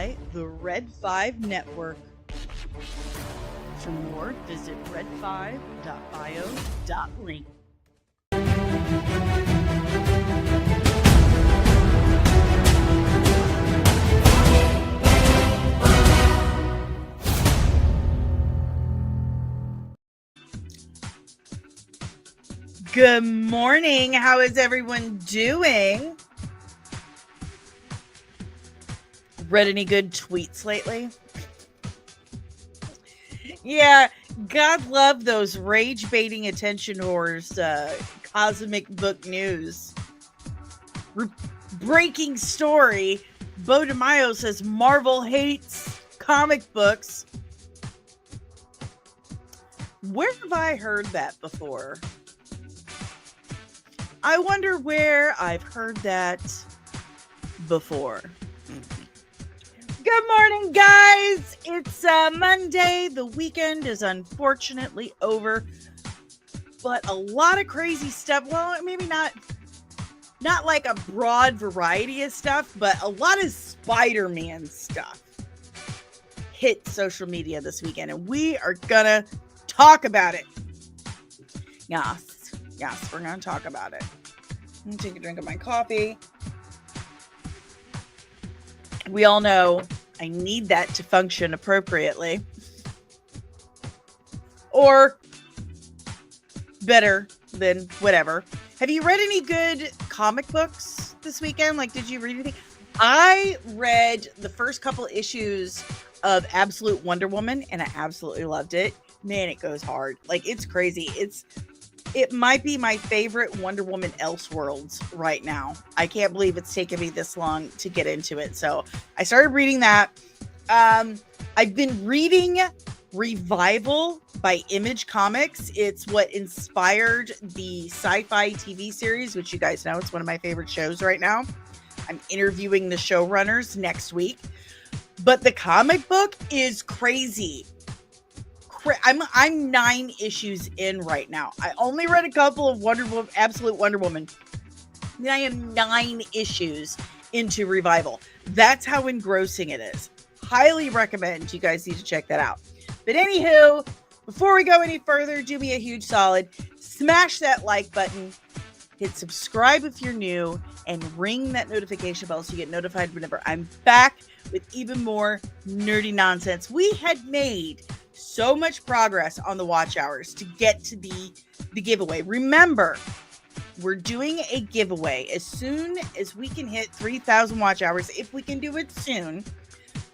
by the Red 5 Network. For more, visit red5.bio.link. Good morning. How is everyone doing? Read any good tweets lately? Yeah, God love those rage-baiting attention whores, cosmic book news. Breaking story, Bo DeMaio says Marvel hates comic books. Where have I heard that before? I wonder where I've heard that before. Good morning, guys. It's Monday. The weekend is unfortunately over, but a lot of crazy stuff. Well, maybe not like a broad variety of stuff, but a lot of Spider-Man stuff hit social media this weekend, and we are gonna talk about it. Yes, we're gonna talk about it. I'm gonna take a drink of my coffee. We all know I need that to function appropriately. Or better than whatever. Have you read any good comic books this weekend? Like, did you read anything? I read the first couple issues of Absolute Wonder Woman, and I absolutely loved it. Man, it goes hard. Like, it's crazy. It might be my favorite Wonder Woman Elseworlds right now. I can't believe it's taken me this long to get into it. So I started reading that. I've been reading Revival by Image Comics. It's what inspired the sci-fi TV series, which you guys know, it's one of my favorite shows right now. I'm interviewing the showrunners next week. But the comic book is crazy. I'm 9 issues in right now. I only read a couple of Absolute Wonder Woman. And I am 9 issues into Revival. That's how engrossing it is. Highly recommend. You guys need to check that out. But anywho, before we go any further, do me a huge solid. Smash that like button. Hit subscribe if you're new. And ring that notification bell so you get notified whenever I'm back with even more nerdy nonsense. We had made so much progress on the watch hours to get to the giveaway. Remember, we're doing a giveaway as soon as we can hit 3,000 watch hours. If we can do it soon,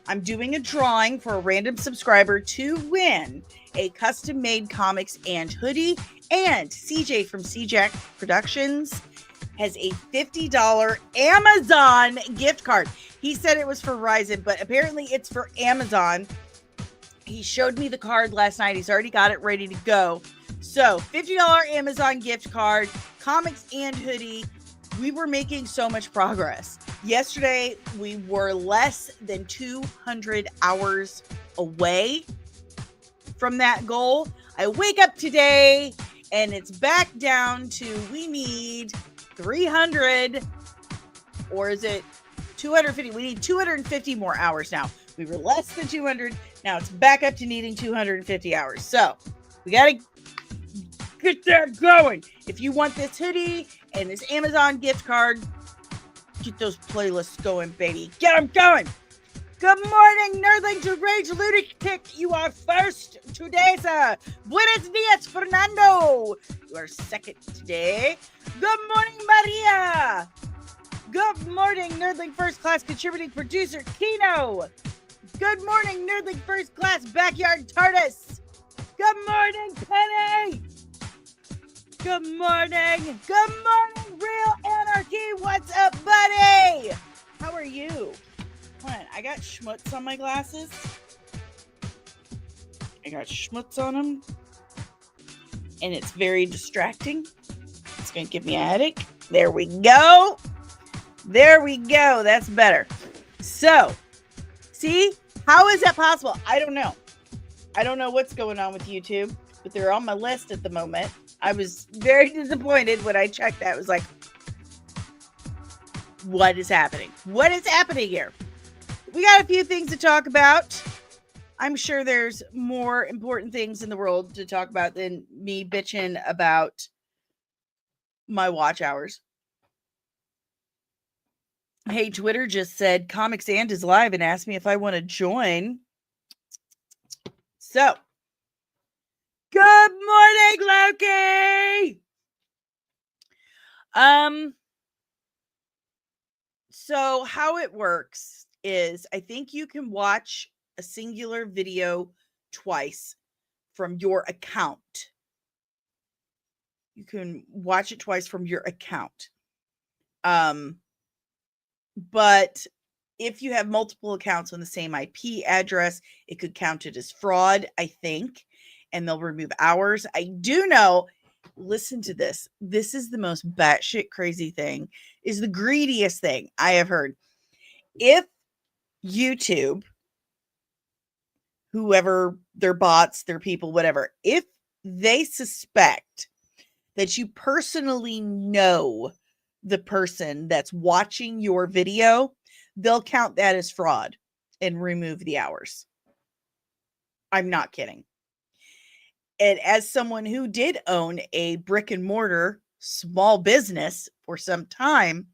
I'm doing a drawing for a random subscriber to win a custom-made comics and hoodie. And CJ from CJack Productions has a $50 Amazon gift card. He said it was for Verizon, but apparently it's for Amazon. He showed me the card last night. He's already got it ready to go. So, $50 Amazon gift card, comics and hoodie. We were making so much progress. Yesterday, we were less than 200 hours away from that goal. I wake up today, and it's back down to we need 300, or is it 250? We need 250 more hours now. We were less than 200. Now it's back up to needing 250 hours. So we got to get that going. If you want this hoodie and this Amazon gift card, get those playlists going, baby. Get them going. Good morning, Nerdling to Rage Ludic. You are first today, sir. Buenos dias, Fernando. You are second today. Good morning, Maria. Good morning, Nerdling First Class Contributing Producer, Kino. Good morning, Nerdling First Class Backyard TARDIS. Good morning, Penny. Good morning. Good morning, Real Anarchy. What's up, buddy? How are you? Hold on, I got schmutz on my glasses. I got schmutz on them. And it's very distracting. It's going to give me a headache. There we go. There we go. That's better. So, see? How is that possible? I don't know. I don't know what's going on with YouTube, but they're on my list at the moment. I was very disappointed when I checked that. I was like, what is happening? What is happening here? we got a few things to talk about. I'm sure there's more important things in the world to talk about than me bitching about my watch hours. Hey, Twitter just said Comics and is live and asked me if I want to join. So, good morning, Loki. So how it works is I think you can watch a singular video twice from your account. You can watch it twice from your account. But if you have multiple accounts on the same IP address, it could count it as fraud, I think, and they'll remove hours. I do know, listen to this. This is the most batshit crazy thing, is the greediest thing I have heard. If YouTube, whoever, their bots, their people, whatever, if they suspect that you personally know the person that's watching your video, they'll count that as fraud and remove the hours. I'm not kidding. And as someone who did own a brick and mortar small business for some time,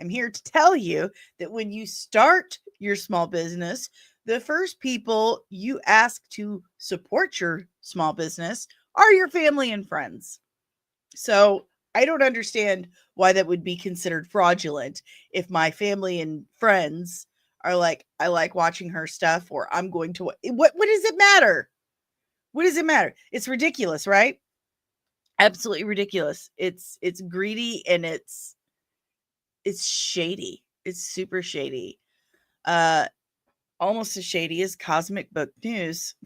I'm here to tell you that when you start your small business, the first people you ask to support your small business are your family and friends. So I don't understand why that would be considered fraudulent if my family and friends are like, I like watching her stuff, or I'm going to, what does it matter? What does it matter? It's ridiculous, right? Absolutely ridiculous. It's greedy and it's shady. It's super shady. Almost as shady as Cosmic Book News.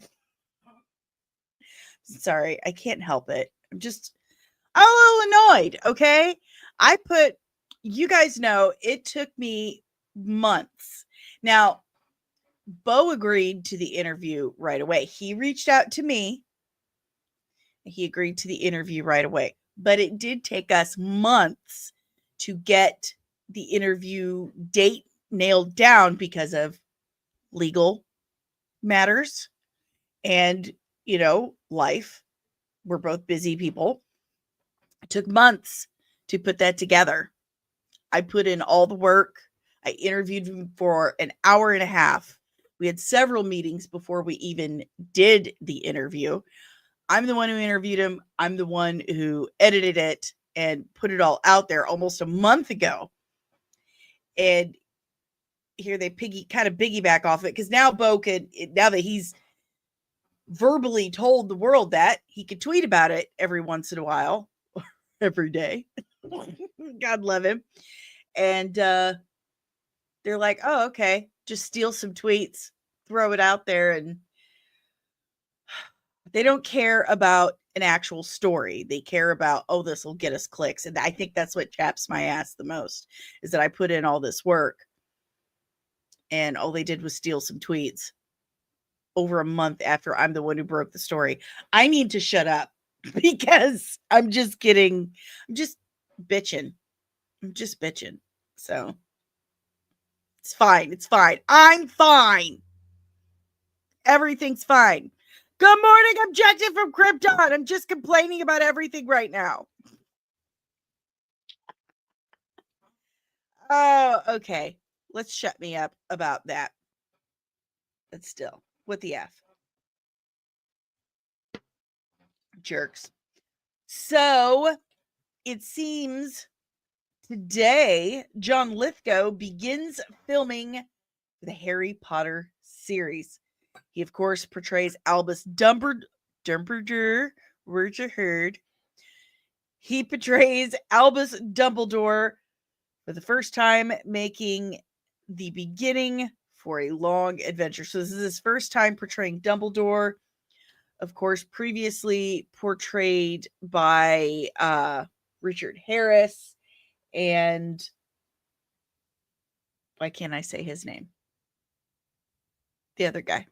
Sorry, I can't help it. I'm a little annoyed, okay? You guys know it took me months. Now, Bo agreed to the interview right away. He reached out to me. He agreed to the interview right away. But it did take us months to get the interview date nailed down because of legal matters and, life. We're both busy people. It took months to put that together. I put in all the work. I interviewed him for an hour and a half. We had several meetings before we even did the interview. I'm the one who interviewed him. I'm the one who edited it and put it all out there almost a month ago. And here they piggyback off it, because now Bo now that he's verbally told the world that, he could tweet about it every once in a while, every day. God love him. And they're like, oh, okay, just steal some tweets, throw it out there. And they don't care about an actual story. They care about, oh, this will get us clicks. And I think that's what chaps my ass the most, is that I put in all this work and all they did was steal some tweets over a month after I'm the one who broke the story. I need to shut up because I'm just bitching. I'm just bitching. So it's fine. It's fine. I'm fine. Everything's fine. Good morning, Objective from Krypton. I'm just complaining about everything right now. Oh, okay. Let's shut me up about that. But still, what the F? Jerks. So it seems today John Lithgow begins filming the Harry Potter series. He, of course, portrays Albus Dumbledore. Word you heard. He portrays Albus Dumbledore for the first time, making the beginning for a long adventure. So this is his first time portraying Dumbledore. Of course, previously portrayed by Richard Harris and why can't I say his name? The other guy.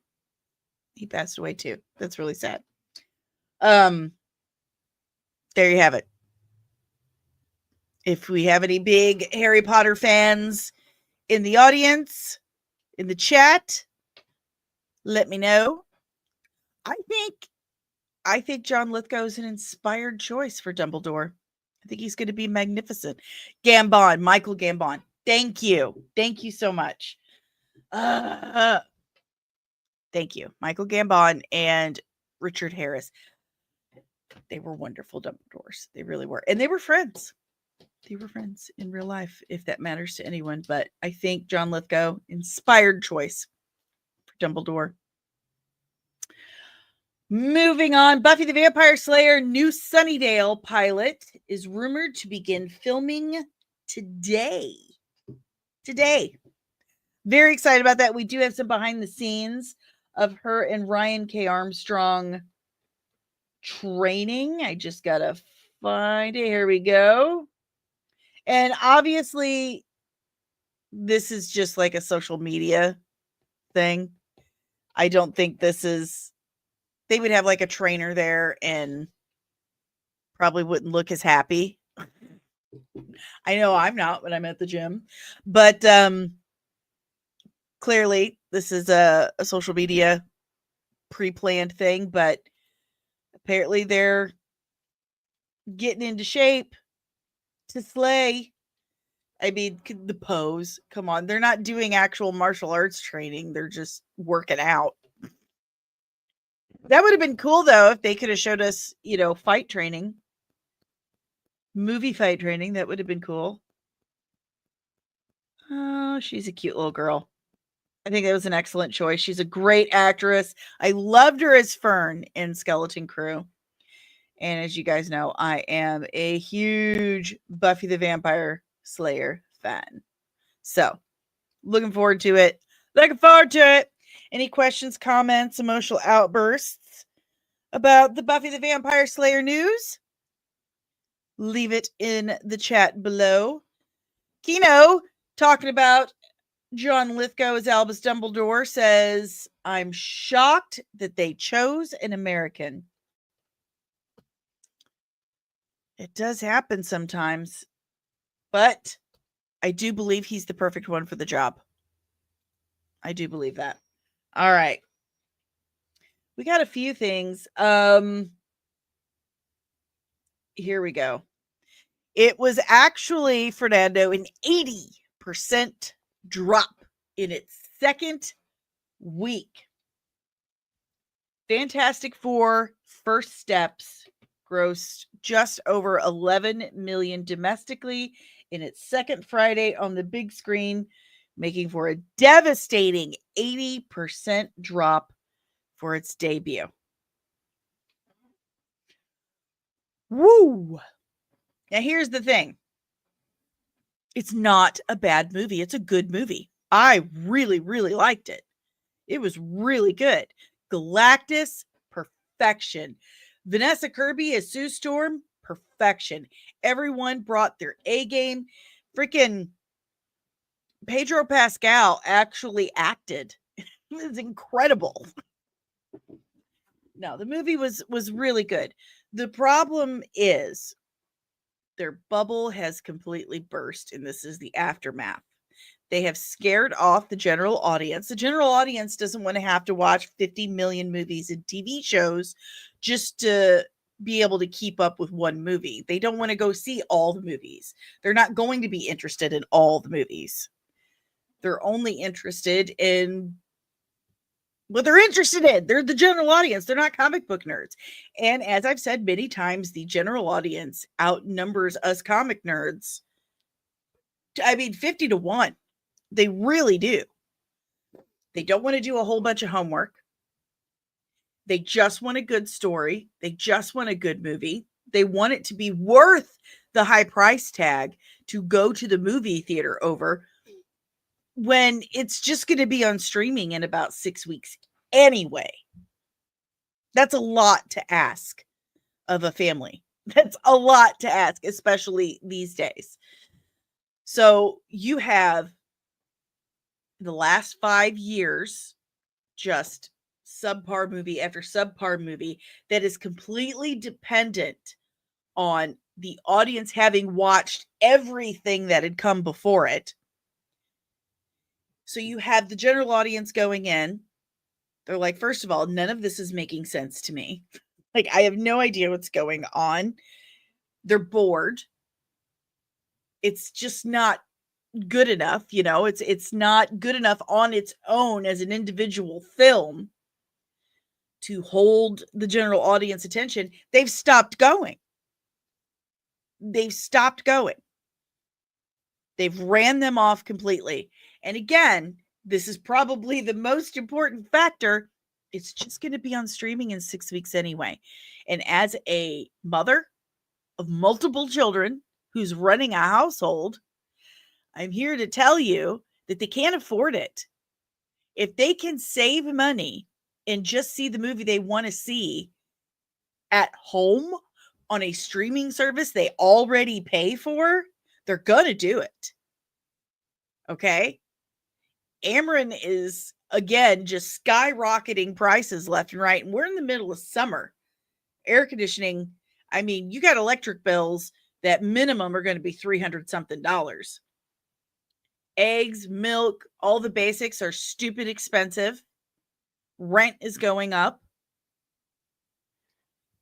He passed away too. That's really sad. There you have it. If we have any big Harry Potter fans in the audience, in the chat. Let me know. I think John Lithgow is an inspired choice for Dumbledore. I think he's going to be magnificent. Michael Gambon. Thank you. Thank you so much. Thank you. Michael Gambon and Richard Harris. They were wonderful Dumbledores. They really were. And they were friends. They were friends in real life, if that matters to anyone. But I think John Lithgow, inspired choice for Dumbledore. Moving on, Buffy the Vampire Slayer new Sunnydale pilot is rumored to begin filming today. Very excited about that. We do have some behind the scenes of her and Ryan K. Armstrong training. I just gotta find it. Here we go. And obviously, this is just like a social media thing. I don't think this is... They would have like a trainer there and probably wouldn't look as happy. I know I'm not when I'm at the gym. But clearly, this is a social media pre-planned thing. But apparently, they're getting into shape to slay. I mean, the pose. Come on. They're not doing actual martial arts training. They're just working out. That would have been cool, though, if they could have showed us, fight training. Movie fight training. That would have been cool. Oh, she's a cute little girl. I think that was an excellent choice. She's a great actress. I loved her as Fern in Skeleton Crew. And as you guys know, I am a huge Buffy the Vampire Slayer fan. So, looking forward to it. Any questions, comments, emotional outbursts about the Buffy the Vampire Slayer news? Leave it in the chat below. Kino, talking about John Lithgow as Albus Dumbledore, says, I'm shocked that they chose an American. It does happen sometimes, but I do believe he's the perfect one for the job. I do believe that. All right. We got a few things. Here we go. It was actually, Fernando, an 80% drop in its second week. Fantastic Four First Steps grossed just over 11 million domestically in its second Friday on the big screen, making for a devastating 80% drop for its debut. Woo! Now, here's the thing. It's not a bad movie. It's a good movie. I really, really liked it. It was really good. Galactus, perfection. Vanessa Kirby as Sue Storm, perfection. Everyone brought their A game. Freaking Pedro Pascal actually acted. It was incredible. No, the movie was really good. The problem is their bubble has completely burst, and this is the aftermath. They have scared off the general audience. The general audience doesn't want to have to watch 50 million movies and TV shows just to be able to keep up with one movie. They don't want to go see all the movies. They're not going to be interested in all the movies. They're only interested in what they're interested in. They're the general audience. They're not comic book nerds. And as I've said many times, the general audience outnumbers us comic nerds. 50 to 1. They really do. They don't want to do a whole bunch of homework. They just want a good story. They just want a good movie. They want it to be worth the high price tag to go to the movie theater over, when it's just going to be on streaming in about 6 weeks anyway. That's a lot to ask of a family. That's a lot to ask, especially these days. So you have the last 5 years, just subpar movie after subpar movie that is completely dependent on the audience having watched everything that had come before it. So you have the general audience going in. They're like, first of all, none of this is making sense to me. Like, I have no idea what's going on. They're bored. It's just not good enough, it's not good enough on its own as an individual film to hold the general audience attention. They've stopped going. They've ran them off completely. And again, this is probably the most important factor. It's just going to be on streaming in 6 weeks anyway. And as a mother of multiple children who's running a household, I'm here to tell you that they can't afford it. If they can save money and just see the movie they want to see at home on a streaming service they already pay for, they're going to do it. Okay? Ameren is, again, just skyrocketing prices left and right. And we're in the middle of summer. Air conditioning, I mean, you got electric bills that minimum are going to be $300 something. Eggs, milk, all the basics are stupid expensive. Rent is going up.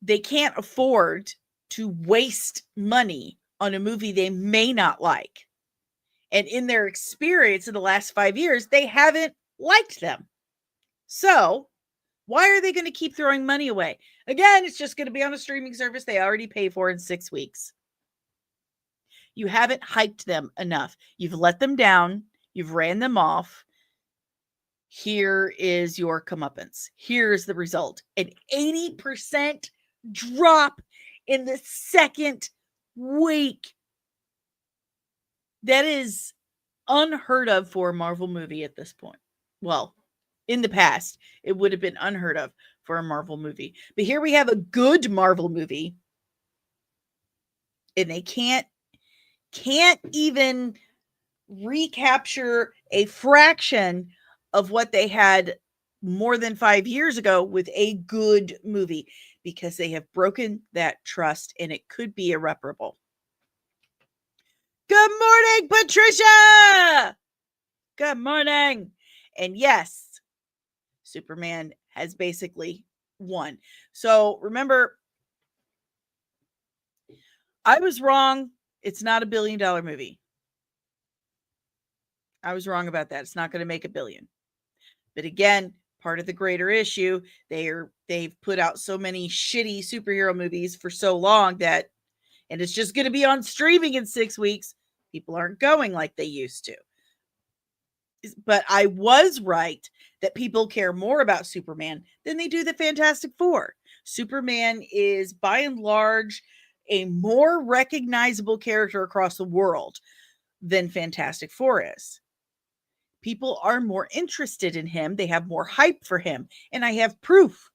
They can't afford to waste money on a movie they may not like. And in their experience in the last 5 years, they haven't liked them. So why are they going to keep throwing money away? Again, it's just going to be on a streaming service they already pay for in 6 weeks. You haven't hyped them enough. You've let them down. You've ran them off. Here is your comeuppance. Here's the result. An 80% drop in the second week. That is unheard of for a Marvel movie at this point. Well, in the past, it would have been unheard of for a Marvel movie. But here we have a good Marvel movie, and they can't even recapture a fraction of what they had more than 5 years ago with a good movie, because they have broken that trust, and it could be irreparable. Good morning, Patricia! Good morning. And yes, Superman has basically won. So remember, I was wrong. It's not a $1 billion movie. I was wrong about that. It's not going to make $1 billion. But again, part of the greater issue, they've put out so many shitty superhero movies for so long that, and it's just going to be on streaming in 6 weeks, people aren't going like they used to. But I was right that people care more about Superman than they do the Fantastic Four. Superman is, by and large, a more recognizable character across the world than Fantastic Four is. People are more interested in him. They have more hype for him. And I have proof.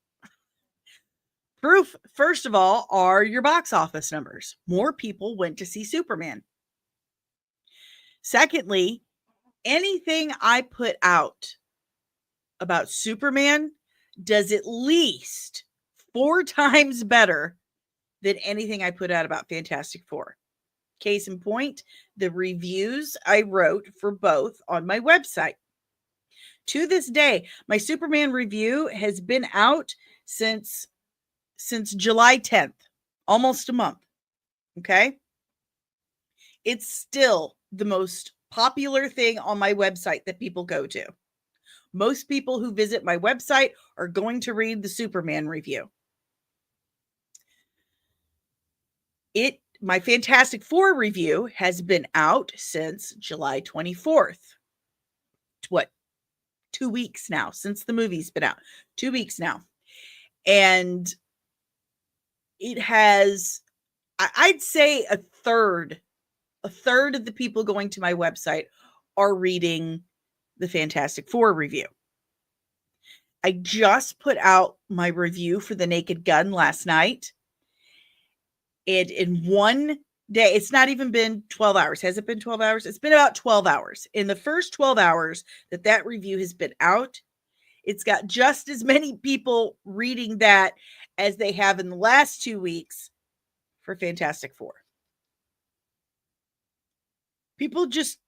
Proof, first of all, are your box office numbers. More people went to see Superman. Secondly, anything I put out about Superman does at least 4 times better than anything I put out about Fantastic Four. Case in point, the reviews I wrote for both on my website. To this day, my Superman review has been out since July 10th, almost a month. Okay? It's still the most popular thing on my website that people go to. Most people who visit my website are going to read the Superman review. My Fantastic Four review has been out since July 24th. What? 2 weeks now since the movie's been out. 2 weeks now. And it has, I'd say a third of the people going to my website are reading the Fantastic Four review. I just put out my review for The Naked Gun last night. And in one day, it's not even been 12 hours. Has it been 12 hours? It's been about 12 hours. In the first 12 hours that review has been out, it's got just as many people reading that as they have in the last 2 weeks for Fantastic Four. People just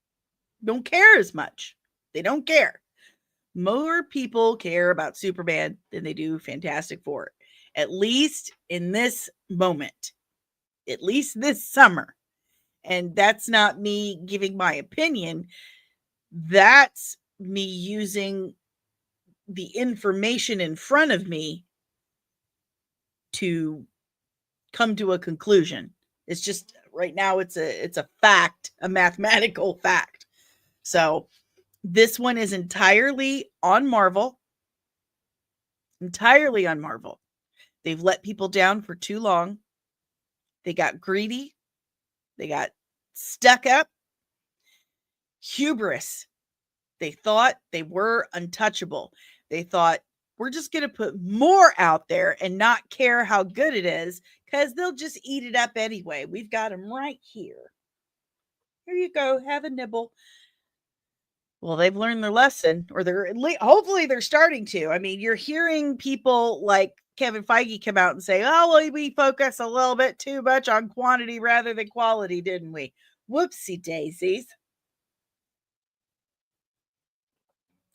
don't care as much. They don't care. More people care about Superman than they do Fantastic Four, at least in this moment, at least this summer. And that's not me giving my opinion. That's me using the information in front of me to come to a conclusion. It's just right now it's a fact, a mathematical fact. So this one is entirely on Marvel. Entirely on Marvel. They've let people down for too long. They got greedy. They got stuck up. Hubris. They thought they were untouchable. They thought, we're just going to put more out there and not care how good it is because they'll just eat it up anyway. We've got them right here. Here you go. Have a nibble. Well, they've learned their lesson, or hopefully they're starting to. I mean, you're hearing people like Kevin Feige come out and say, oh, well, we focus a little bit too much on quantity rather than quality, didn't we? Whoopsie daisies.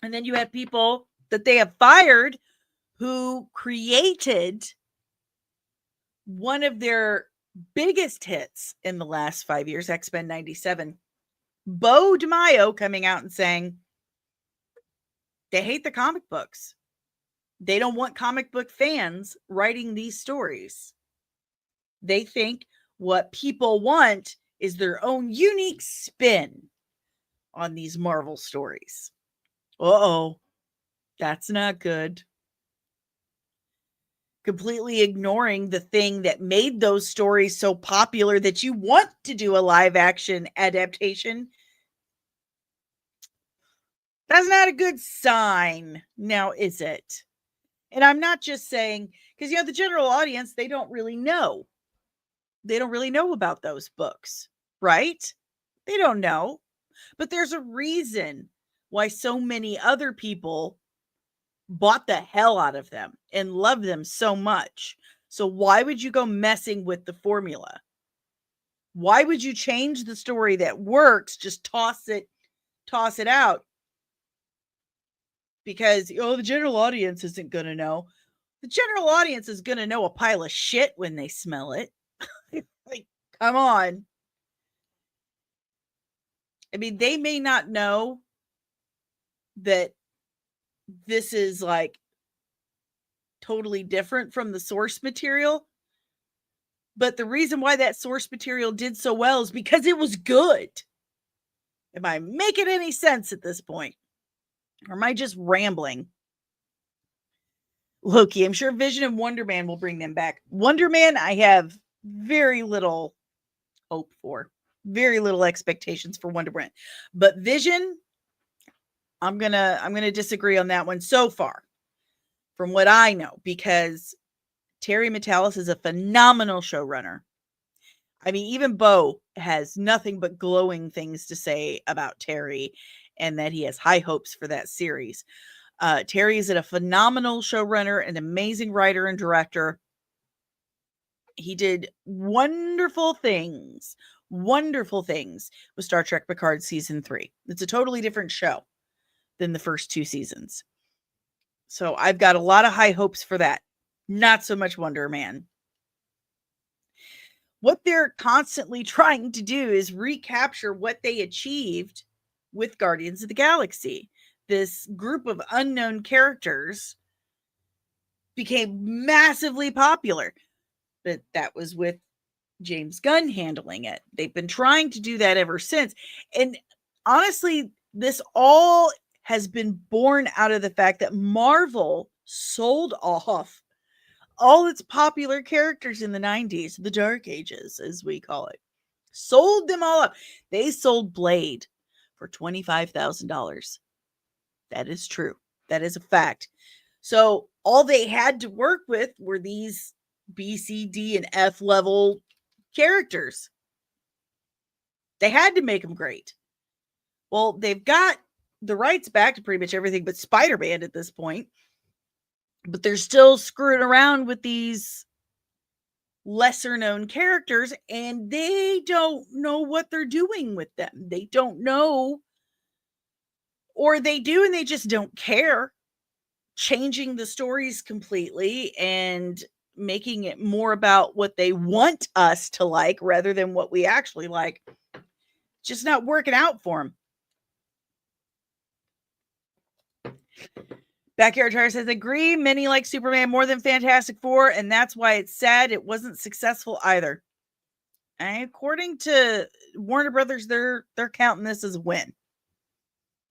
And then you have people that they have fired who created one of their biggest hits in the last 5 years, X-Men 97. Bo DiMaio coming out and saying they hate the comic books. They don't want comic book fans writing these stories. They think what people want is their own unique spin on these Marvel stories. Uh-oh, that's not good. Completely ignoring the thing that made those stories so popular that you want to do a live action adaptation. That's not a good sign, now is it? And I'm not just saying, because, the general audience, they don't really know. They don't really know about those books, right? They don't know. But there's a reason why so many other people bought the hell out of them and love them so much. So why would you go messing with the formula? Why would you change the story that works? Just toss it out. Because, the general audience isn't going to know. The general audience is going to know a pile of shit when they smell it. Like, come on. I mean, they may not know that this is like totally different from the source material. But the reason why that source material did so well is because it was good. Am I making any sense at this point? Or am I just rambling? Loki, I'm sure Vision and Wonder Man will bring them back. Wonder Man, I have very little hope for. Very little expectations for Wonder Man. But Vision, I'm gonna disagree on that one so far, from what I know, because Terry Matalas is a phenomenal showrunner. I mean, even Bo has nothing but glowing things to say about Terry, and that he has high hopes for that series. Terry is a phenomenal showrunner, an amazing writer and director. He did wonderful things with Star Trek Picard season 3. It's a totally different show than the first 2 seasons. So I've got a lot of high hopes for that. Not so much Wonder Man. What they're constantly trying to do is recapture what they achieved with Guardians of the Galaxy. This group of unknown characters became massively popular. But that was with James Gunn handling it. They've been trying to do that ever since. And honestly, this all has been born out of the fact that Marvel sold off all its popular characters in the 90s, the Dark Ages, as we call it. Sold them all up. They sold Blade for $25,000. That is true. That is a fact. So all they had to work with were these B, C, D, and F level characters. They had to make them great. Well, they've got the rights back to pretty much everything but Spider-Man at this point. But they're still screwing around with these lesser known characters, and they don't know what they're doing with them. They don't know Or they do and they just don't care, changing the stories completely and making it more about what they want us to like rather than what we actually like. Just not working out for them. Backyard Tire says, agree. Many like Superman more than Fantastic Four, and that's why it's sad it wasn't successful either. And according to Warner Brothers, they're counting this as a win.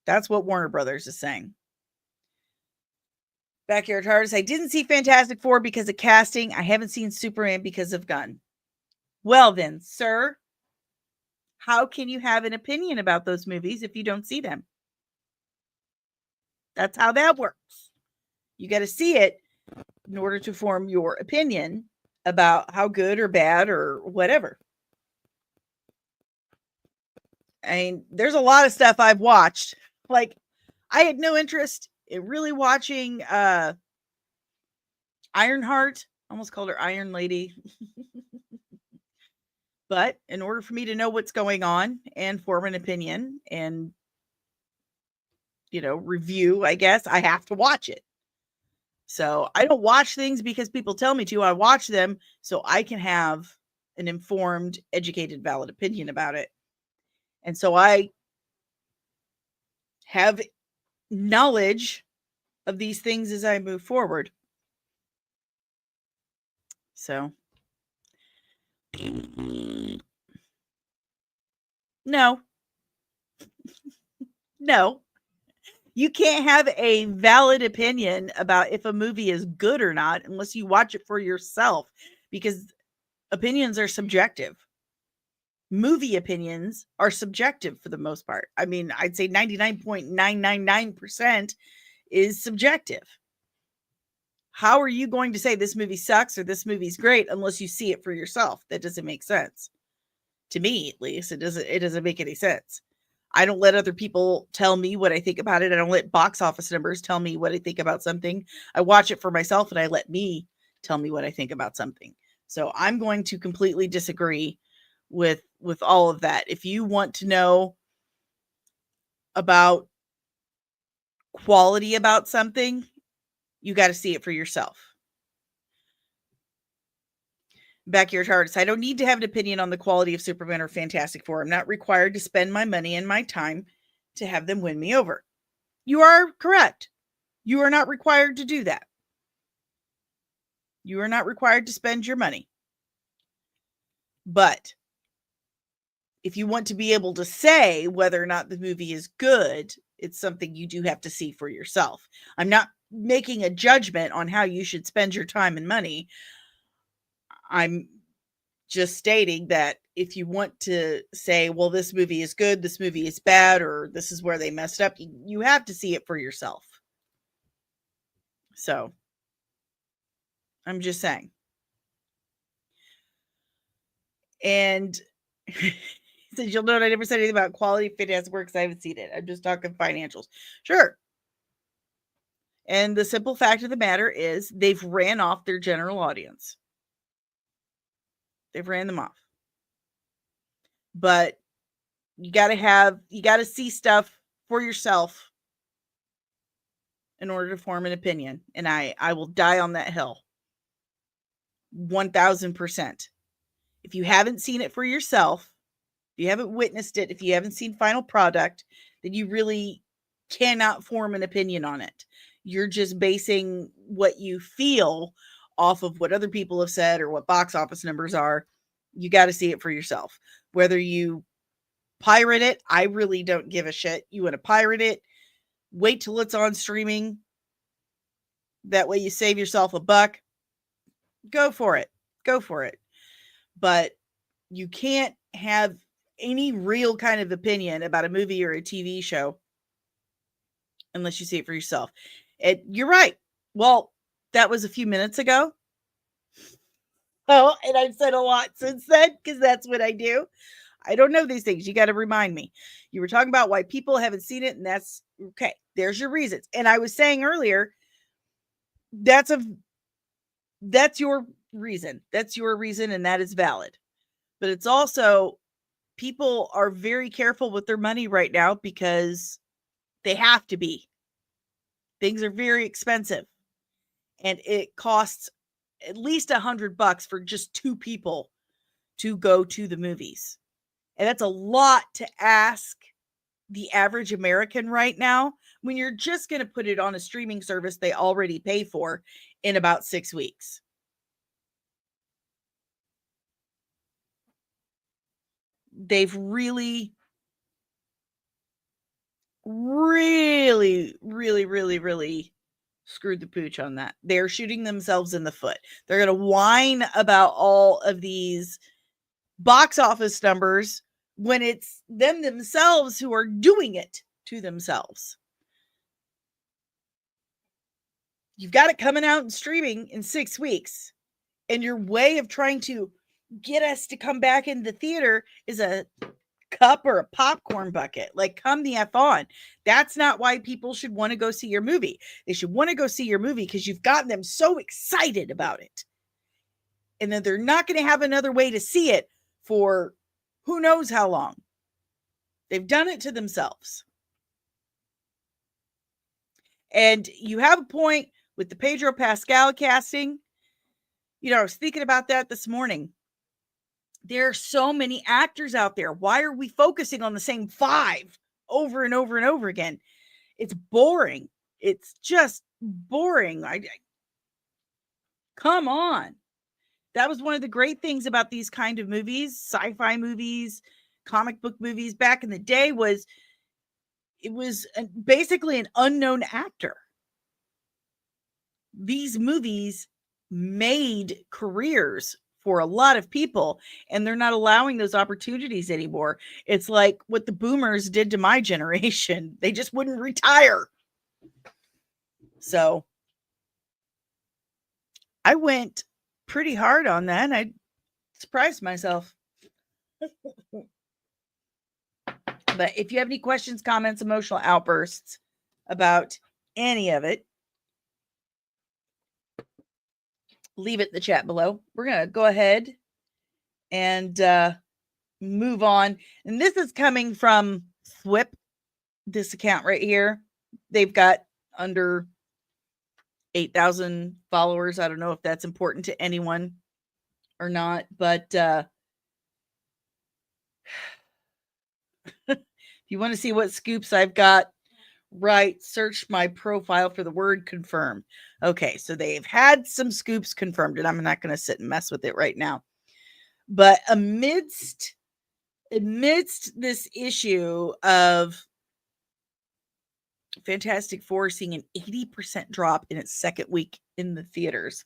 That's what Warner Brothers is saying. Backyard Tire says, I didn't see Fantastic Four because of casting. I haven't seen Superman because of Gunn. Well then, sir, how can you have an opinion about those movies if you don't see them? That's how that works. You got to see it in order to form your opinion about how good or bad or whatever. I mean, there's a lot of stuff I've watched. Like, I had no interest in really watching Ironheart. Almost called her Iron Lady. But in order for me to know what's going on and form an opinion and, review, I guess, I have to watch it. So I don't watch things because people tell me to. I watch them so I can have an informed, educated, valid opinion about it. And so I have knowledge of these things as I move forward. So no. No. You can't have a valid opinion about if a movie is good or not unless you watch it for yourself, because opinions are subjective. Movie opinions are subjective for the most part. I mean, I'd say 99.999% is subjective. How are you going to say this movie sucks or this movie's great unless you see it for yourself? That doesn't make sense. To me, at least, it doesn't make any sense. I don't let other people tell me what I think about it. I don't let box office numbers tell me what I think about something. I watch it for myself and I let me tell me what I think about something. So I'm going to completely disagree with all of that. If you want to know about quality about something, you got to see it for yourself. Backyard Artist, I don't need to have an opinion on the quality of Superman or Fantastic Four. I'm not required to spend my money and my time to have them win me over. You are correct. You are not required to do that. You are not required to spend your money. But if you want to be able to say whether or not the movie is good, it's something you do have to see for yourself. I'm not making a judgment on how you should spend your time and money. I'm just stating that if you want to say, well, this movie is good, this movie is bad, or this is where they messed up, you have to see it for yourself. So, I'm just saying. And he says, you'll note I never said anything about quality fit as works. I haven't seen it. I'm just talking financials. Sure. And the simple fact of the matter is they've ran off their general audience. They've ran them off. But you got to see stuff for yourself in order to form an opinion. And I will die on that hill. 1000%. If you haven't seen it for yourself, if you haven't witnessed it, if you haven't seen final product, then you really cannot form an opinion on it. You're just basing what you feel off of what other people have said or what box office numbers are. You got to see it for yourself. Whether you pirate it, I really don't give a shit. You want to pirate it, wait till it's on streaming. That way you save yourself a buck. Go for it. Go for it. But you can't have any real kind of opinion about a movie or a TV show unless you see it for yourself. You're right. Well, that was a few minutes ago. Oh, and I've said a lot since then because that's what I do. I don't know these things. You got to remind me. You were talking about why people haven't seen it, and that's okay. There's your reasons. And I was saying earlier, that's your reason. That's your reason, and that is valid. But it's also, people are very careful with their money right now because They have to be. Things are very expensive. And it costs at least $100 for just 2 people to go to the movies. And that's a lot to ask the average American right now when you're just going to put it on a streaming service they already pay for in about 6 weeks. They've really screwed the pooch on that. They're shooting themselves in the foot. They're going to whine about all of these box office numbers when it's them themselves who are doing it to themselves. You've got it coming out and streaming in 6 weeks, and your way of trying to get us to come back in the theater is a cup or a popcorn bucket. Like, come the F on. That's not why people should want to go see your movie. They should want to go see your movie because you've gotten them so excited about it. And then they're not going to have another way to see it for who knows how long. They've done it to themselves. And you have a point with the Pedro Pascal casting. You know, I was thinking about that this morning. There are so many actors out there. Why are we focusing on the same 5 over and over and over again? It's boring. It's just boring. Come on. That was one of the great things about these kind of movies, sci-fi movies, comic book movies back in the day was it was basically an unknown actor. These movies made careers for a lot of people, and they're not allowing those opportunities anymore. It's like what the boomers did to my generation. They just wouldn't retire. So I went pretty hard on that, and I surprised myself. But if you have any questions, comments, emotional outbursts about any of it, leave it in the chat below. We're going to go ahead and move on. And this is coming from Thwip, this account right here. They've got under 8,000 followers. I don't know if that's important to anyone or not, but if you want to see what scoops I've got, right, search my profile for the word confirmed. Okay, so they've had some scoops confirmed, and I'm not going to sit and mess with it right now. But amidst this issue of Fantastic Four seeing an 80% drop in its second week in the theaters,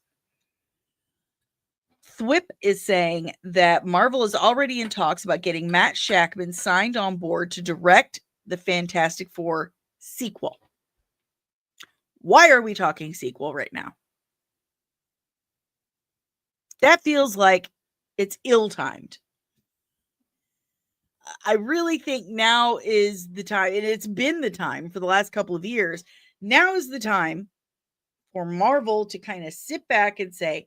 Thwip is saying that Marvel is already in talks about getting Matt Shakman signed on board to direct the Fantastic Four sequel. Why are we talking sequel right now? That feels like it's ill-timed. I really think now is the time, and it's been the time for the last couple of years. Now is the time for Marvel to kind of sit back and say,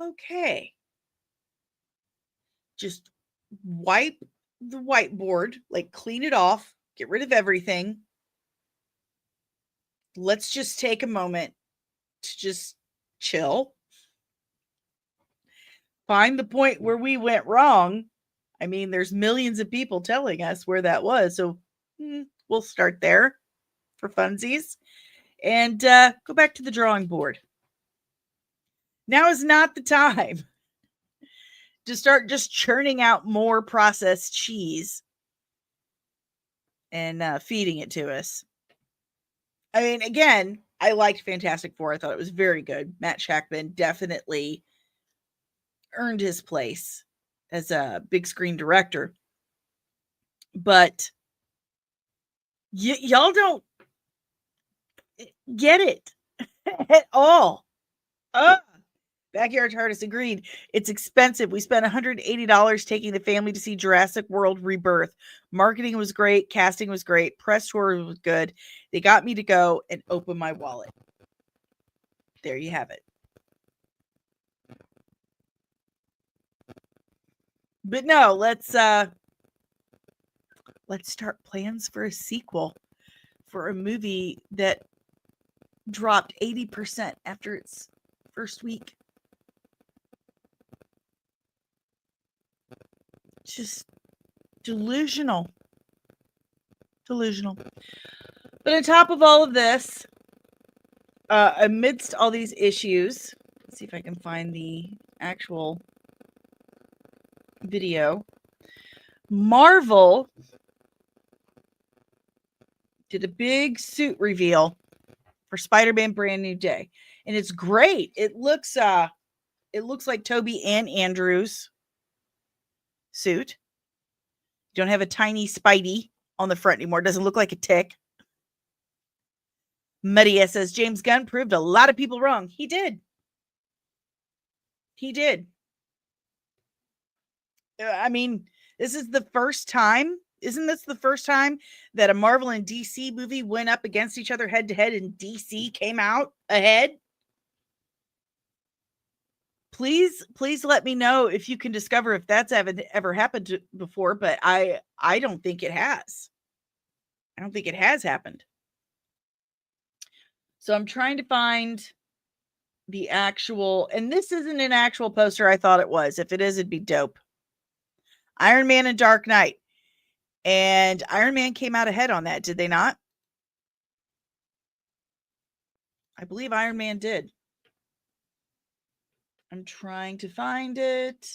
okay, just wipe the whiteboard, like clean it off, get rid of everything. Let's just take a moment to just chill. Find the point where we went wrong. I mean, there's millions of people telling us where that was. So we'll start there for funsies and go back to the drawing board. Now is not the time to start just churning out more processed cheese and feeding it to us. I mean, again, I liked Fantastic Four. I thought it was very good. Matt Shakman definitely earned his place as a big screen director. But y'all don't get it at all. Backyard Artist agreed. It's expensive. We spent $180 taking the family to see Jurassic World Rebirth. Marketing was great. Casting was great. Press tour was good. They got me to go and open my wallet. There you have it. But no, let's start plans for a sequel for a movie that dropped 80% after its first week. Just delusional. But on top of all of this, amidst all these issues, let's see if I can find the actual video. Marvel did a big suit reveal for Spider-Man Brand New Day, and it's great. It looks like Toby and Andrew's suit. You don't have a tiny Spidey on the front anymore. It doesn't look like a tick. Maria says James Gunn proved a lot of people wrong. He did. I mean, this is the first time. Isn't this the first time that a Marvel and DC movie went up against each other head to head and DC came out ahead? Please let me know if you can discover if that's ever happened before, but I don't think it has. I don't think it has happened. So I'm trying to find the actual, and this isn't an actual poster. I thought it was. If it is, it'd be dope. Iron Man and Dark Knight. And Iron Man came out ahead on that, did they not? I believe Iron Man did. I'm trying to find it.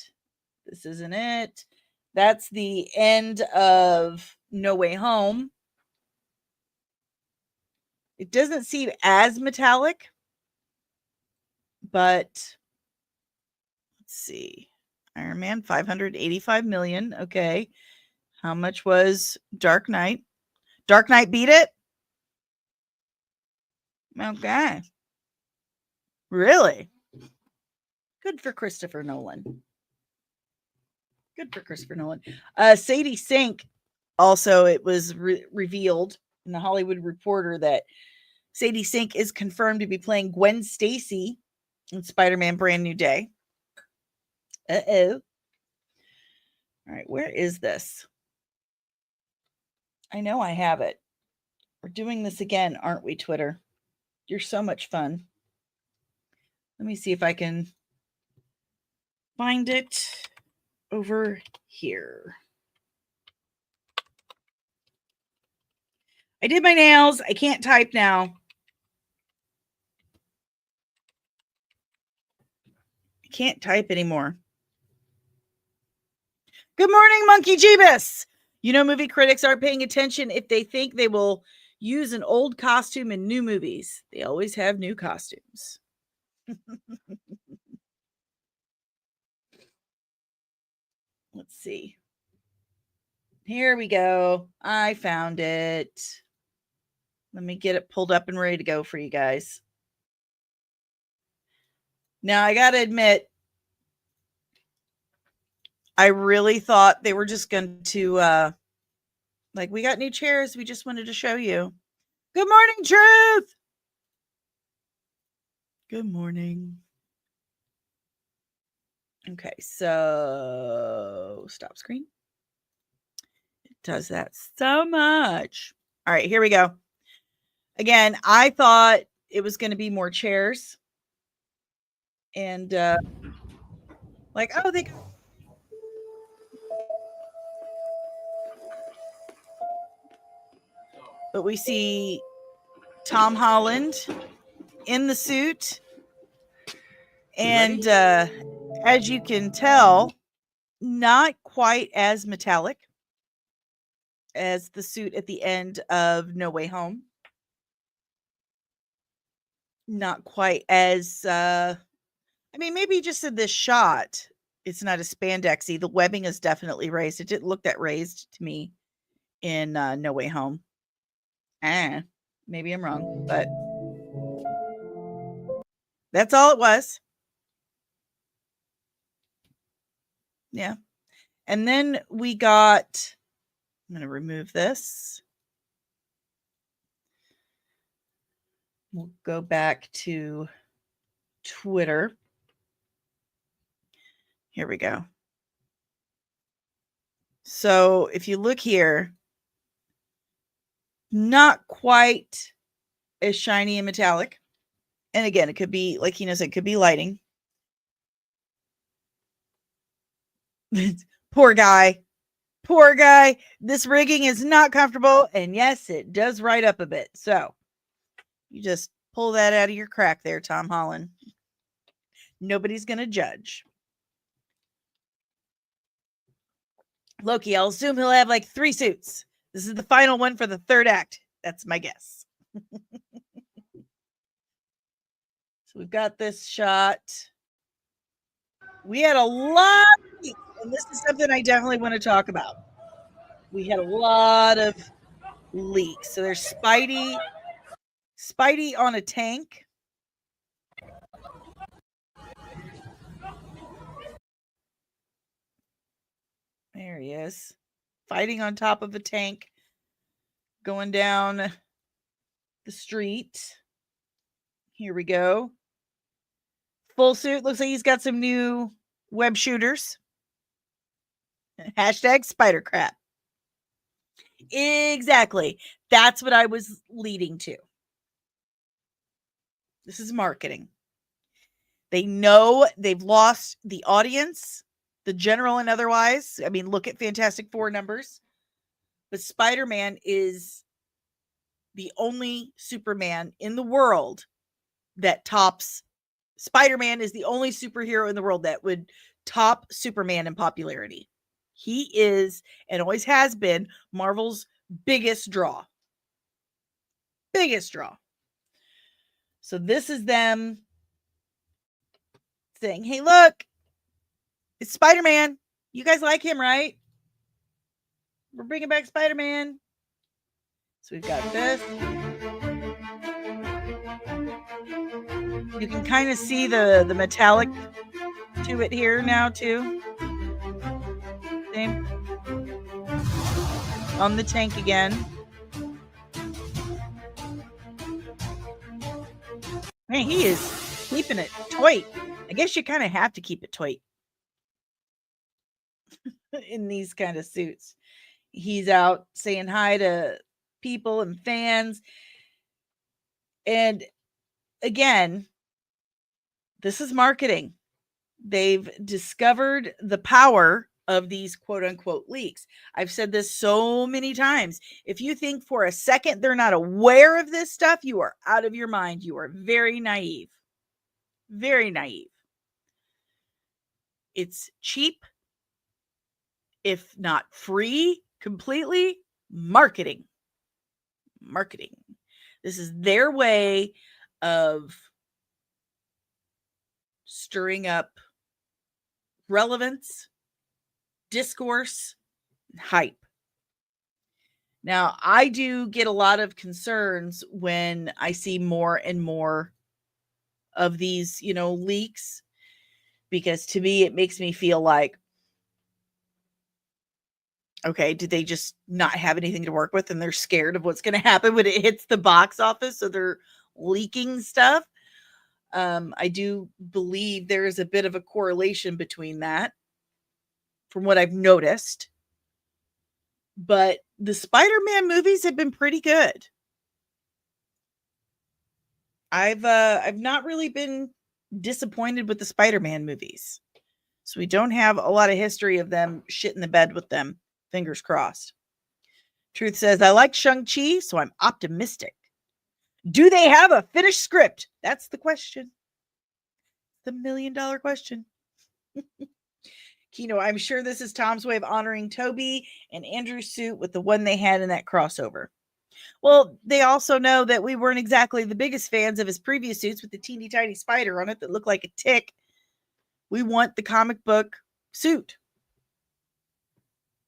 This isn't it. That's the end of No Way Home. It doesn't seem as metallic, but let's see. Iron Man, 585 million. Okay. How much was Dark Knight? Dark Knight beat it? Okay. Really? Good for Christopher Nolan. Sadie Sink, also, it was revealed in the Hollywood Reporter that Sadie Sink is confirmed to be playing Gwen Stacy in Spider-Man Brand New Day. Uh-oh. All right, where is this? I know I have it. We're doing this again, aren't we, Twitter? You're so much fun. Let me see if I can find it over here. I did my nails. I can't type now. I can't type anymore. Good morning, Monkey Jeebus. You know, movie critics aren't paying attention if they think they will use an old costume in new movies. They always have new costumes. Let's see. Here we go. I found it. Let me get it pulled up and ready to go for you guys. Now, I got to admit, I really thought they were just going to, like, we got new chairs. We just wanted to show you. Good morning, Truth. Good morning. Okay, so stop screen. It does that so much. All right, here we go. Again, I thought it was going to be more chairs. And like, oh, they got... But we see Tom Holland in the suit. And as you can tell, not quite as metallic as the suit at the end of No Way Home. Not quite as, I mean, maybe just in this shot, it's not as spandexy. The webbing is definitely raised. It didn't look that raised to me in No Way Home. Maybe I'm wrong, but that's all it was. Yeah. And then we got, I'm going to remove this. We'll go back to Twitter. Here we go. So if you look here, Not quite as shiny and metallic. And again, it could be, like Kino said, it could be lighting. Poor guy. Poor guy. This rigging is not comfortable. And yes, it does ride up a bit. So you just pull that out of your crack there, Tom Holland. Nobody's going to judge. Loki, I'll assume he'll have like 3 suits. This is the final one for the 3rd act. That's my guess. So we've got this shot. We had a lot of leaks, and this is something I definitely want to talk about. We had a lot of leaks. So there's Spidey on a tank. There he is. Fighting on top of a tank. Going down the street. Here we go. Full suit. Looks like he's got some new web shooters. Hashtag spider crap. Exactly. That's what I was leading to. This is marketing. They know they've lost the audience, the general and otherwise. I mean, look at Fantastic Four numbers. But Spider-Man is the only Superman in the world that tops. Spider-Man is the only superhero in the world that would top Superman in popularity. He is, and always has been, Marvel's biggest draw. Biggest draw. So this is them saying, hey, look, it's Spider-Man. You guys like him, right? We're bringing back Spider-Man. So we've got this. You can kind of see the metallic to it here now, too. Same. On the tank again. Man, he is keeping it tight. I guess you kind of have to keep it tight in these kind of suits. He's out saying hi to people and fans. And again, this is marketing. They've discovered the power of these quote unquote leaks. I've said this so many times. If you think for a second they're not aware of this stuff, you are out of your mind. You are very naive. Very naive. It's cheap, if not free, completely marketing. Marketing. This is their way of stirring up relevance, discourse, hype. Now, I do get a lot of concerns when I see more and more of these, leaks, because to me, it makes me feel like, okay, did they just not have anything to work with and they're scared of what's going to happen when it hits the box office? So they're leaking stuff. I do believe there is a bit of a correlation between that from what I've noticed. But the Spider-Man movies have been pretty good. I've not really been disappointed with the Spider-Man movies. So we don't have a lot of history of them shit in the bed with them. Fingers crossed. Truth says, I like Shang-Chi, so I'm optimistic. Do they have a finished script? That's the question. The $1 million question. Kino, I'm sure this is Tom's way of honoring Toby and Andrew's suit with the one they had in that crossover. Well, they also know that we weren't exactly the biggest fans of his previous suits with the teeny tiny spider on it that looked like a tick. We want the comic book suit.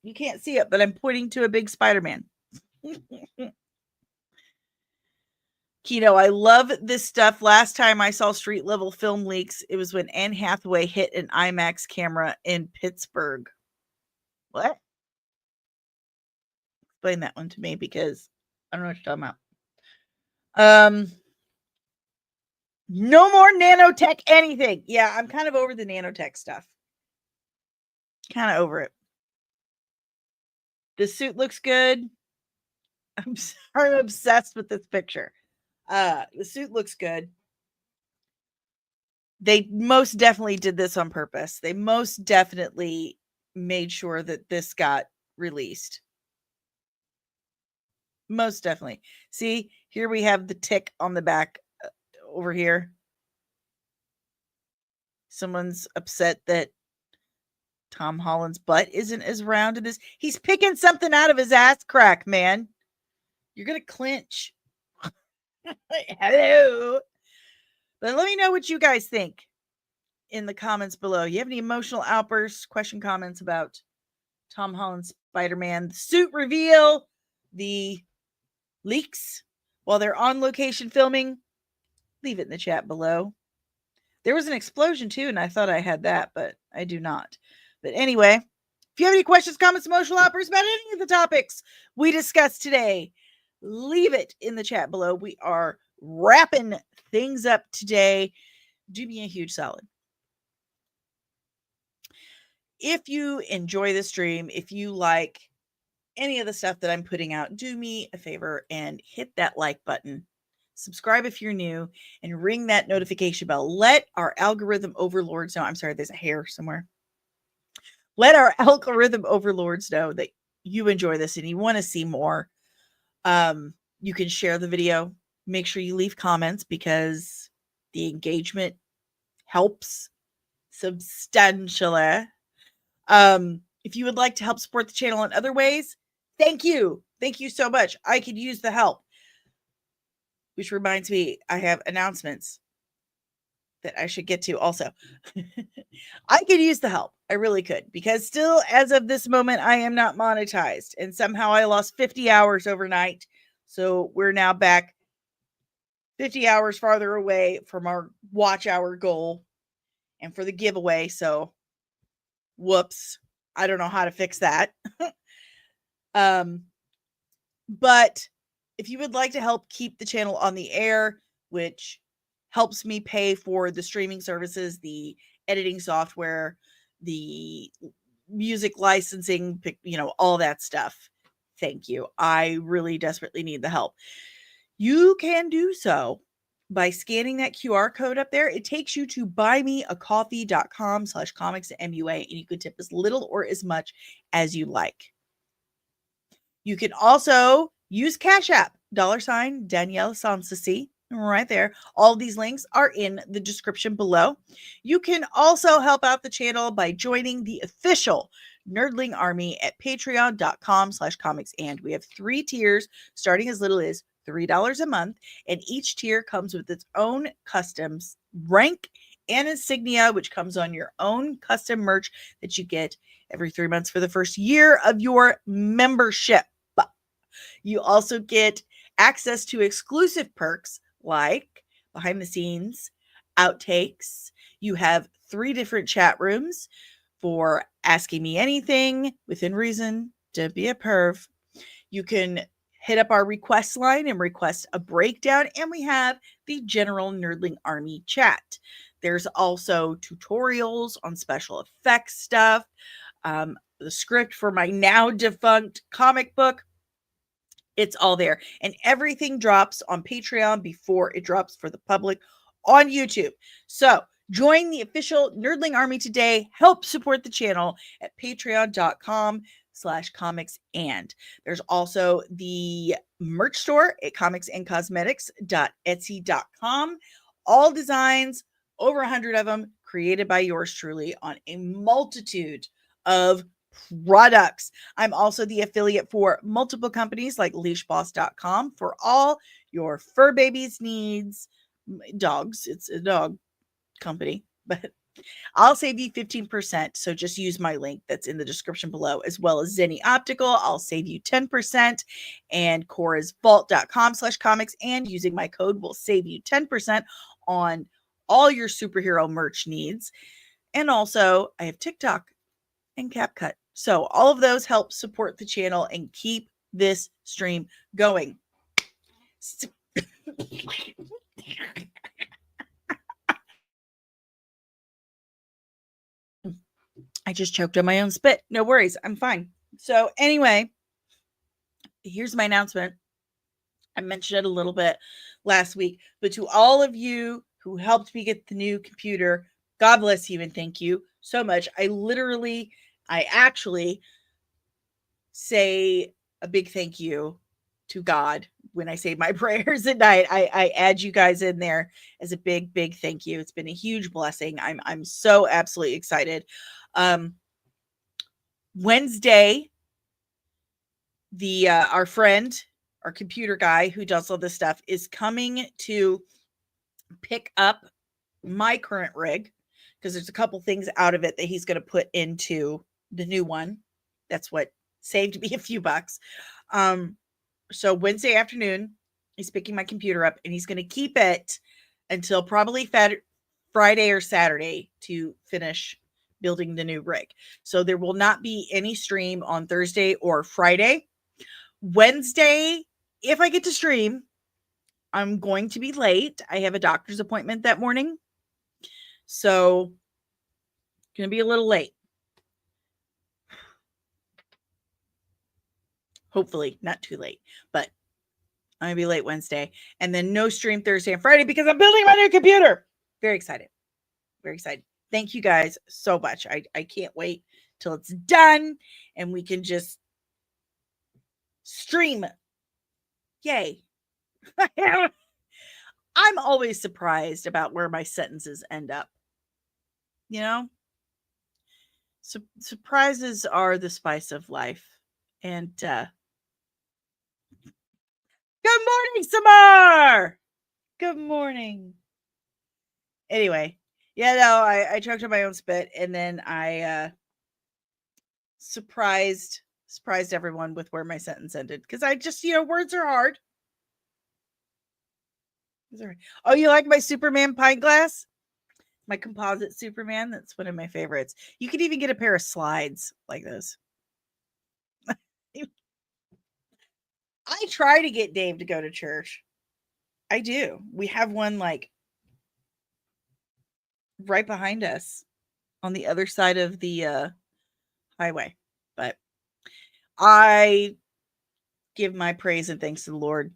You can't see it, but I'm pointing to a big Spider-Man. Kino, I love this stuff. Last time I saw street level film leaks, it was when Anne Hathaway hit an IMAX camera in Pittsburgh. What? Explain that one to me, because I don't know what you're talking about. No more nanotech anything. Yeah, I'm kind of over the nanotech stuff. Kind of over it. The suit looks good. I'm obsessed with this picture. The suit looks good. They most definitely did this on purpose. They most definitely made sure that this got released. Most definitely. See, here we have the tick on the back over here. Someone's upset that Tom Holland's butt isn't as round in this. He's picking something out of his ass crack, man. You're going to clinch. Hello. But let me know what you guys think in the comments below. You have any emotional outbursts, question, comments about Tom Holland's Spider-Man, the suit reveal, the leaks while they're on location filming? Leave it in the chat below. There was an explosion too, and I thought I had that, but I do not. But anyway, if you have any questions, comments, emotional outbursts about any of the topics we discussed today, leave it in the chat below. We are wrapping things up today. Do me a huge solid. If you enjoy the stream, if you like any of the stuff that I'm putting out, do me a favor and hit that like button. Subscribe if you're new and ring that notification bell. Let our algorithm overlords know. I'm sorry, there's a hair somewhere. Let our algorithm overlords know that you enjoy this and you want to see more. You can share the video. Make sure you leave comments because the engagement helps substantially. If you would like to help support the channel in other ways, thank you. Thank you so much. I could use the help. Which reminds me, I have announcements that I should get to also. I could use the help. I really could. Because still, as of this moment, I am not monetized. And somehow I lost 50 hours overnight. So we're now back 50 hours farther away from our watch hour goal and for the giveaway. So, whoops. I don't know how to fix that. But if you would like to help keep the channel on the air, which helps me pay for the streaming services, the editing software, the music licensing, all that stuff, thank you. I really desperately need the help. You can do so by scanning that QR code up there. It takes you to buymeacoffee.com/comicsmua, and you can tip as little or as much as you like. You can also use Cash App, $ DanielleSoncasie, right there. All these links are in the description below. You can also help out the channel by joining the official Nerdling Army at patreon.com/comics. And we have 3 tiers starting as little as $3 a month. And each tier comes with its own custom rank and insignia, which comes on your own custom merch that you get every 3 months for the first year of your membership. You also get access to exclusive perks like behind the scenes, outtakes. You have 3 different chat rooms for asking me anything within reason. Don't be a perv. You can hit up our request line and request a breakdown. And we have the general Nerdling Army chat. There's also tutorials on special effects stuff. The script for my now defunct comic book. It's all there. And everything drops on Patreon before it drops for the public on YouTube. So join the official Nerdling Army today. Help support the channel at patreon.com/comics. And there's also the merch store at comicsandcosmetics.etsy.com. All designs, over 100 of them, created by yours truly on a multitude of products. I'm also the affiliate for multiple companies like leashboss.com for all your fur babies needs. Dogs, it's a dog company, but I'll save you 15%. So just use my link that's in the description below, as well as Zenny Optical. I'll save you 10%, and corasvault.com/comics. And using my code will save you 10% on all your superhero merch needs. And also I have TikTok and CapCut. So all of those help support the channel and keep this stream going. I just choked on my own spit. No worries. I'm fine. So anyway, here's my announcement. I mentioned it a little bit last week, but to all of you who helped me get the new computer, God bless you and thank you so much. I actually say a big thank you to God when I say my prayers at night. I add you guys in there as a big, big thank you. It's been a huge blessing. I'm so absolutely excited. Um, Wednesday, the our friend, our computer guy who does all this stuff, is coming to pick up my current rig because there's a couple things out of it that he's going to put into the new one. That's what saved me a few bucks. So Wednesday afternoon, he's picking my computer up and he's going to keep it until probably Friday or Saturday to finish building the new rig. So there will not be any stream on Thursday or Friday. Wednesday, if I get to stream, I'm going to be late. I have a doctor's appointment that morning. So going to be a little late. Hopefully not too late, but I'm going to be late Wednesday. And then no stream Thursday and Friday because I'm building my new computer. Very excited. Very excited. Thank you guys so much. I can't wait till it's done and we can just stream. Yay. I'm always surprised about where my sentences end up. You know? Surprises are the spice of life. And good morning, Samar. Good morning. Anyway, yeah, no, I choked on my own spit, and then I surprised everyone with where my sentence ended because I just, words are hard. Oh, you like my Superman pint glass? My composite Superman? That's one of my favorites. You could even get a pair of slides like this. I try to get Dave to go to church. I do. We have one like right behind us on the other side of the highway. But I give my praise and thanks to the Lord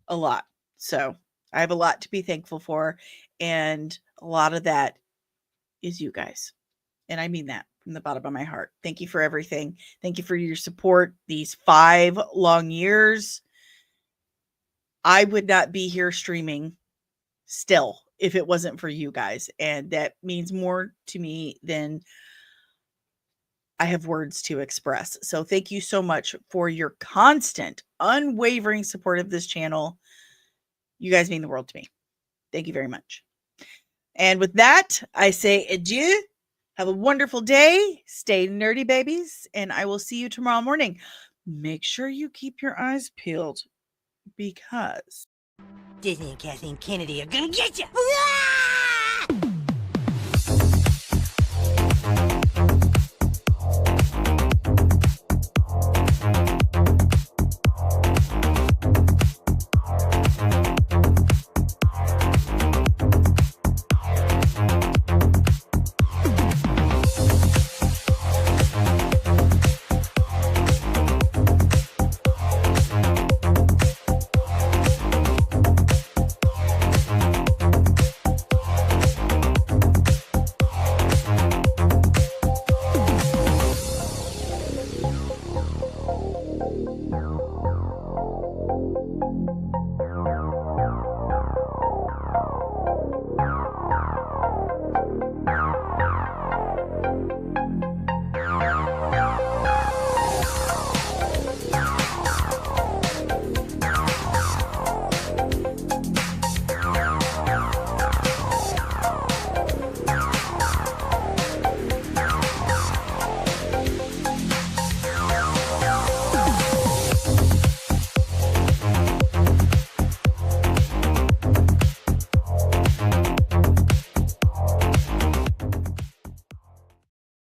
a lot. So I have a lot to be thankful for. And a lot of that is you guys. And I mean that from the bottom of my heart. Thank you for everything. Thank you for your support these 5 long years. I would not be here streaming still if it wasn't for you guys. And that means more to me than I have words to express. So thank you so much for your constant, unwavering support of this channel. You guys mean the world to me. Thank you very much. And with that, I say adieu. Have a wonderful day. Stay nerdy, babies. And I will see you tomorrow morning. Make sure you keep your eyes peeled because Disney and Kathleen Kennedy are gonna get you!